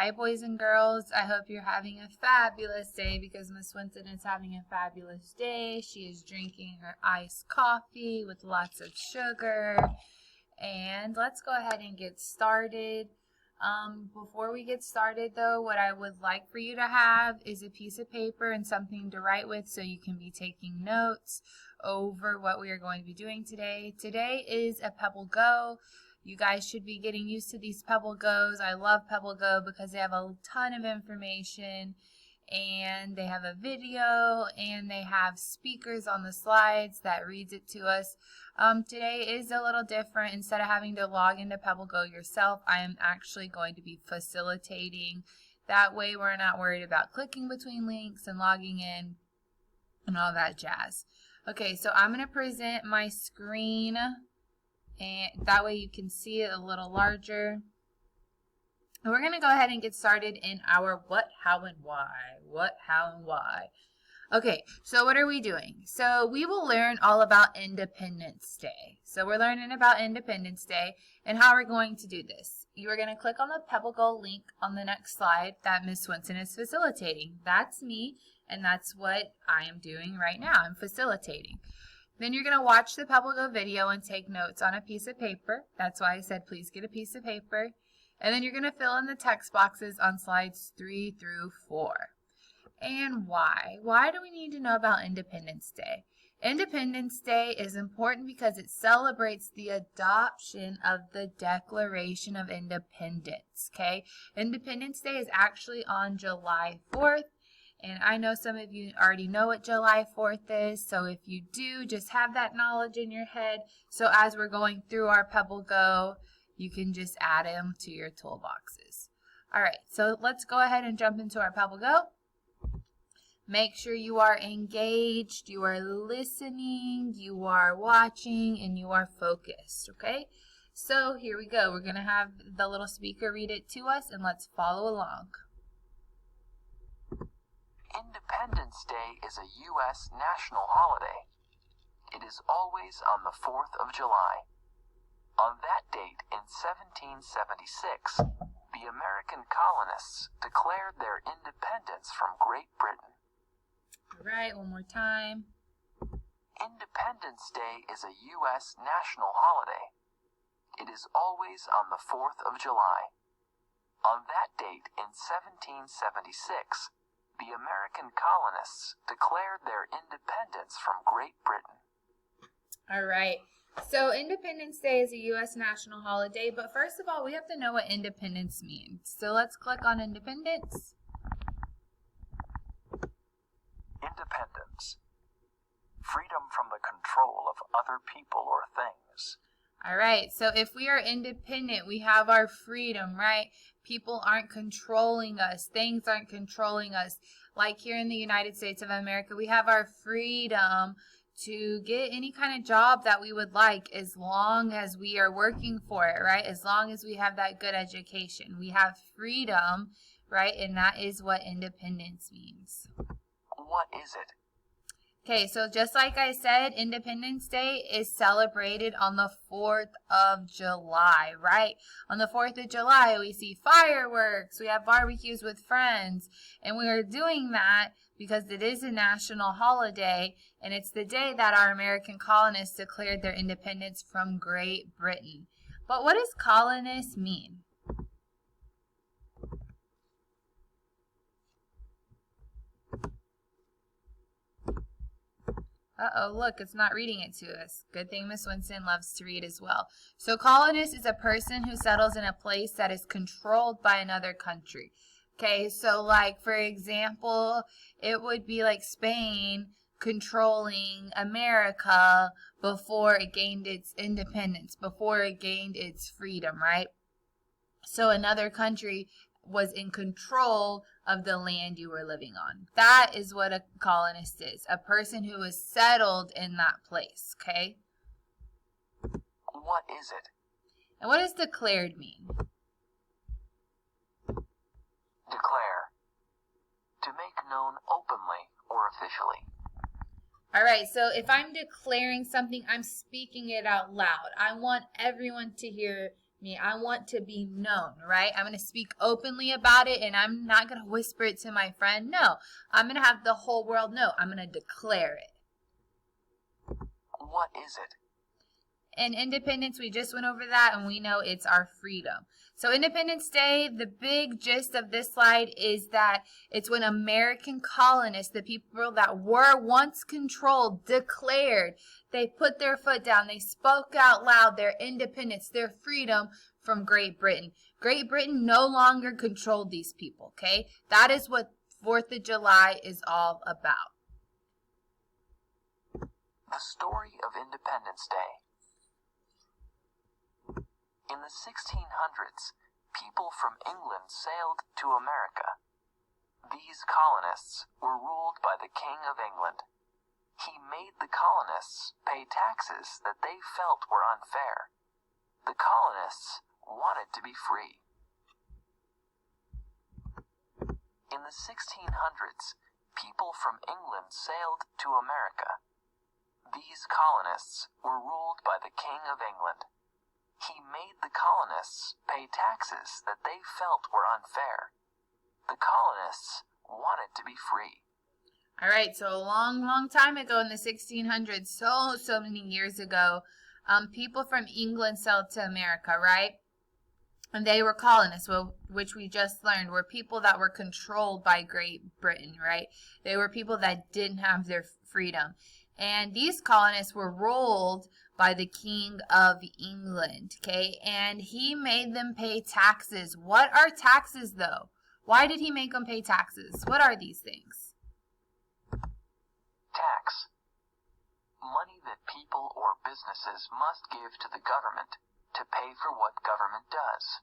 Hi, boys and girls. I hope you're having a fabulous day because Miss Winston is having a fabulous day. She is drinking her iced coffee with lots of sugar. And let's go ahead and get started. Before we get started, though, what I would like for you to have is a piece of paper and something to write with so you can be taking notes over what we are going to be doing today. Today is a Pebble Go. You guys should be getting used to these Pebble Go's. I love Pebble Go because they have a ton of information and they have a video and they have speakers on the slides that reads it to us. Today is a little different. Instead of having to log into Pebble Go yourself, I am actually going to be facilitating. That way we're not worried about clicking between links and logging in and all that jazz. Okay, so I'm going to present my screen, and that way you can see it a little larger. And we're going to go ahead and get started in our what, how, and why. What, how, and why. Okay, so what are we doing? So we will learn all about Independence Day. So we're learning about Independence Day and how we're going to do this. You are going to click on the Pebble Go link on the next slide that Miss Winston is facilitating. That's me, and that's what I am doing right now. I'm facilitating. Then you're going to watch the Pebble Go video and take notes on a piece of paper. That's why I said please get a piece of paper. And then you're going to fill in the text boxes on slides 3 through 4. And why? Why do we need to know about Independence Day? Independence Day is important because it celebrates the adoption of the Declaration of Independence, okay? Independence Day is actually on July 4th. And I know some of you already know what July 4th is, so if you do, just have that knowledge in your head. So as we're going through our Pebble Go, you can just add them to your toolboxes. All right, so let's go ahead and jump into our Pebble Go. Make sure you are engaged, you are listening, you are watching, and you are focused, okay? So here we go. We're going to have the little speaker read it to us, and let's follow along. Independence Day is a U.S. national holiday. It is always on the 4th of July. On that date in 1776, the American colonists declared their independence from Great Britain. All right, one more time. Independence Day is a U.S. national holiday. It is always on the 4th of July. On that date in 1776, the American colonists declared their independence from Great Britain. All right. So Independence Day is a U.S. national holiday, but first of all, we have to know what independence means. So let's click on independence. Independence. Freedom from the control of other people or things. All right, so if we are independent, we have our freedom, right? People aren't controlling us. Things aren't controlling us. Like here in the United States of America, we have our freedom to get any kind of job that we would like as long as we are working for it, right? As long as we have that good education. We have freedom, right? And that is what independence means. What is it? Okay, so just like I said, Independence Day is celebrated on the 4th of July, right? On the 4th of July, we see fireworks, we have barbecues with friends, and we are doing that because it is a national holiday, and it's the day that our American colonists declared their independence from Great Britain. But what does colonists mean? Uh-oh, look, it's not reading it to us. Good thing Miss Winston loves to read as well. So colonist is a person who settles in a place that is controlled by another country. Okay, so like, for example, it would be like Spain controlling America before it gained its independence, before it gained its freedom, right? So another country was in control of the land you were living on. That is what a colonist is, a person who is settled in that place, okay? What is it? And what does declared mean? Declare. To make known openly or officially. All right, so if I'm declaring something, I'm speaking it out loud. I want everyone to hear I want to be known, right? I'm going to speak openly about it, and I'm not going to whisper it to my friend. No, I'm going to have the whole world know. I'm going to declare it. What is it? And independence, we just went over that, and we know it's our freedom. So Independence Day, the big gist of this slide is that it's when American colonists, the people that were once controlled, declared, they put their foot down, they spoke out loud their independence, their freedom from Great Britain. Great Britain no longer controlled these people, okay? That is what 4th of July is all about. The story of Independence Day. In the 1600s, people from England sailed to America. These colonists were ruled by the King of England. He made the colonists pay taxes that they felt were unfair. The colonists wanted to be free. In the 1600s, people from England sailed to America. These colonists were ruled by the King of England. He made the colonists pay taxes that they felt were unfair. The colonists wanted to be free. All right, so a long time ago in the 1600s, so many years ago, people from England sailed to America, right? And they were colonists, which we just learned were people that were controlled by Great Britain, right? They were people that didn't have their freedom. And these colonists were ruled by the King of England, okay? And he made them pay taxes. What are taxes, though? Why did he make them pay taxes? What are these things? Tax. Money that people or businesses must give to the government to pay for what government does.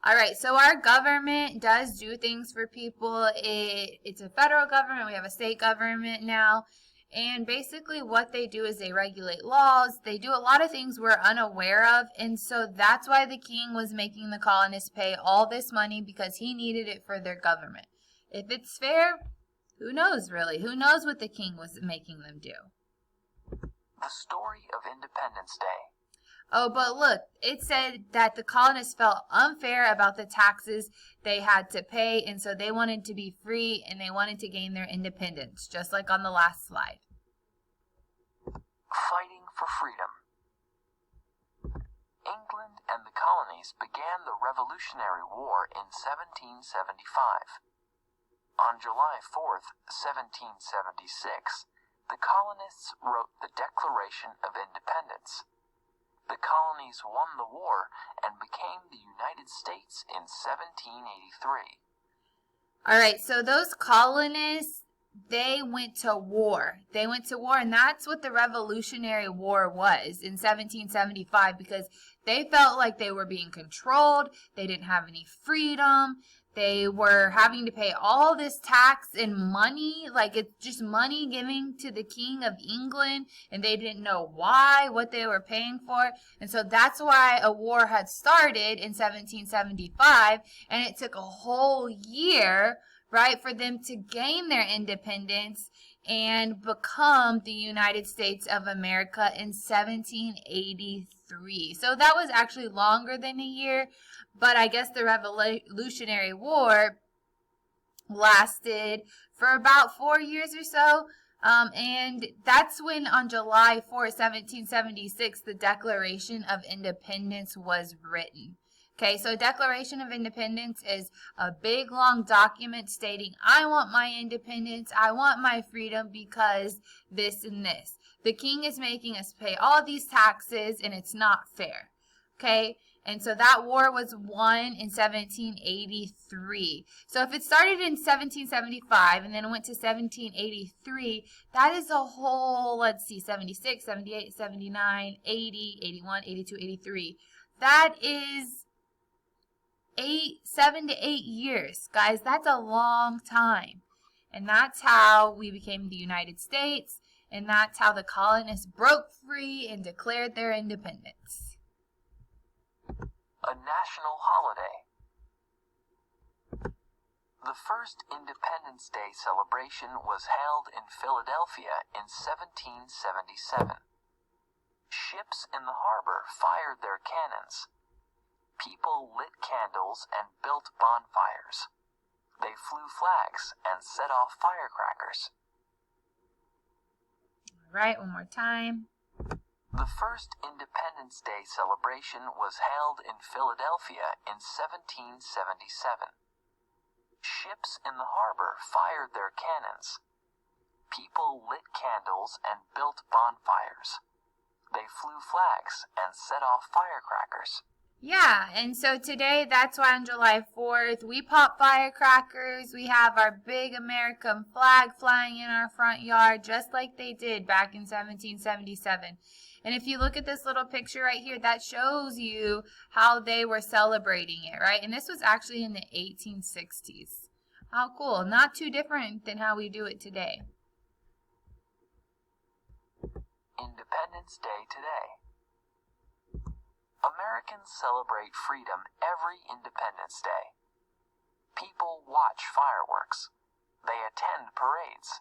All right, so our government does do things for people. It's a federal government. We have a state government now. And basically what they do is they regulate laws. They do a lot of things we're unaware of. And so that's why the king was making the colonists pay all this money, because he needed it for their government. If it's fair, who knows really? Who knows what the king was making them do? The story of Independence Day. Oh, but look, it said that the colonists felt unfair about the taxes they had to pay, and so they wanted to be free and they wanted to gain their independence, just like on the last slide. Fighting for freedom. England and the colonies began the Revolutionary War in 1775. On July 4th, 1776, the colonists wrote the Declaration of Independence. The colonies won the war and became the United States in 1783. All right, so those colonists, they went to war. They went to war, and that's what the Revolutionary War was in 1775, because they felt like they were being controlled. They didn't have any freedom. They were having to pay all this tax and money, like it's just money giving to the King of England, and they didn't know why, what they were paying for. And so that's why a war had started in 1775, and it took a whole year, right, for them to gain their independence and become the United States of America in 1783. So that was actually longer than a year, but I guess the Revolutionary War lasted for about 4 years or so. And that's when on July 4, 1776, the Declaration of Independence was written. Okay, so Declaration of Independence is a big, long document stating, I want my independence, I want my freedom because this and this. The king is making us pay all these taxes, and it's not fair. Okay, and so that war was won in 1783. So if it started in 1775 and then it went to 1783, that is a whole, let's see, 76, 78, 79, 80, 81, 82, 83. That is 7 to 8 years, guys. That's a long time. And that's how we became the United States, and that's how the colonists broke free and declared their independence. A national holiday. The first Independence Day celebration was held in Philadelphia in 1777. Ships in the harbor fired their cannons. People lit candles and built bonfires. They flew flags and set off firecrackers. All right, one more time. The first Independence Day celebration was held in Philadelphia in 1777. Ships in the harbor fired their cannons. People lit candles and built bonfires. They flew flags and set off firecrackers. Yeah, and so today, that's why on July 4th, we pop firecrackers. We have our big American flag flying in our front yard, just like they did back in 1777. And if you look at this little picture right here, that shows you how they were celebrating it, right? And this was actually in the 1860s. How cool. Not too different than how we do it today. Independence Day today. Americans celebrate freedom every Independence Day. People watch fireworks. They attend parades.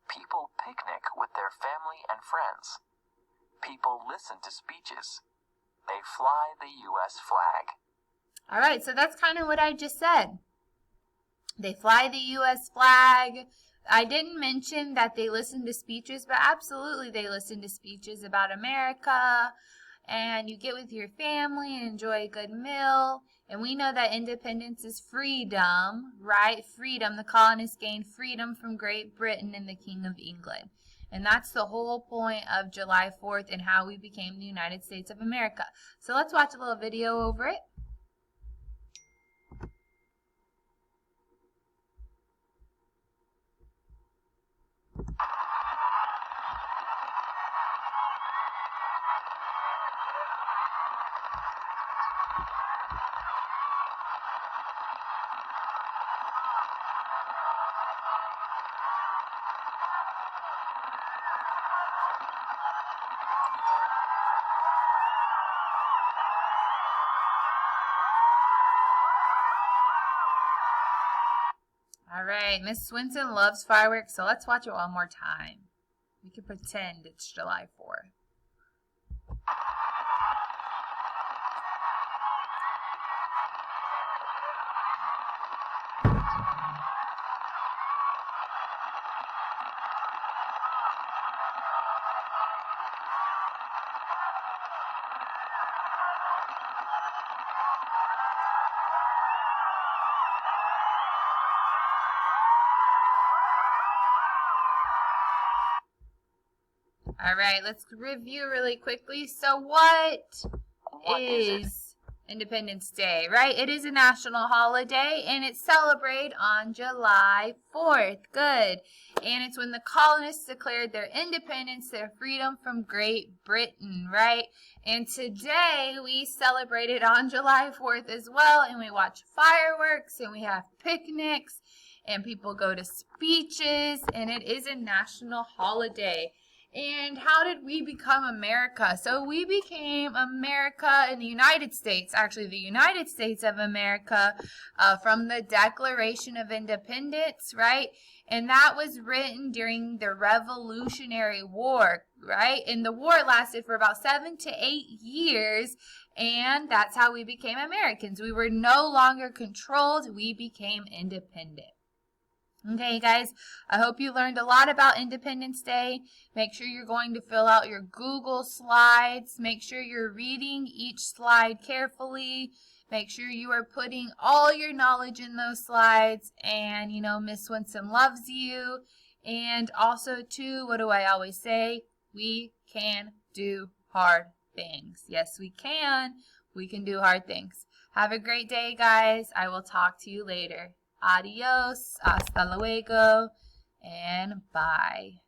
People picnic with their family and friends. People listen to speeches. They fly the U.S. flag. All right, so that's kind of what I just said. They fly the U.S. flag. I didn't mention that they listen to speeches, but absolutely they listen to speeches about America. And you get with your family and enjoy a good meal. And we know that independence is freedom, right? Freedom. The colonists gained freedom from Great Britain and the King of England. And that's the whole point of July 4th and how we became the United States of America. So let's watch a little video over it. All right, Miss Swinson loves fireworks, so let's watch it one more time. We can pretend it's July 4th. All right, let's review really quickly. So what is Independence Day, right? It is a national holiday, and it's celebrated on July 4th. Good. And it's when the colonists declared their independence, their freedom from Great Britain, right? And today we celebrate it on July 4th as well, and we watch fireworks, and we have picnics, and people go to speeches, and it is a national holiday. And how did we become America? So we became America in the United States, actually the United States of America, from the Declaration of Independence, right? And that was written during the Revolutionary War, right? And the war lasted for about 7 to 8 years, and that's how we became Americans. We were no longer controlled. We became independent. Okay, guys, I hope you learned a lot about Independence Day. Make sure you're going to fill out your Google slides. Make sure you're reading each slide carefully. Make sure you are putting all your knowledge in those slides. And, you know, Miss Swinson loves you. And also, too, what do I always say? We can do hard things. Yes, we can. We can do hard things. Have a great day, guys. I will talk to you later. Adios, hasta luego, and bye.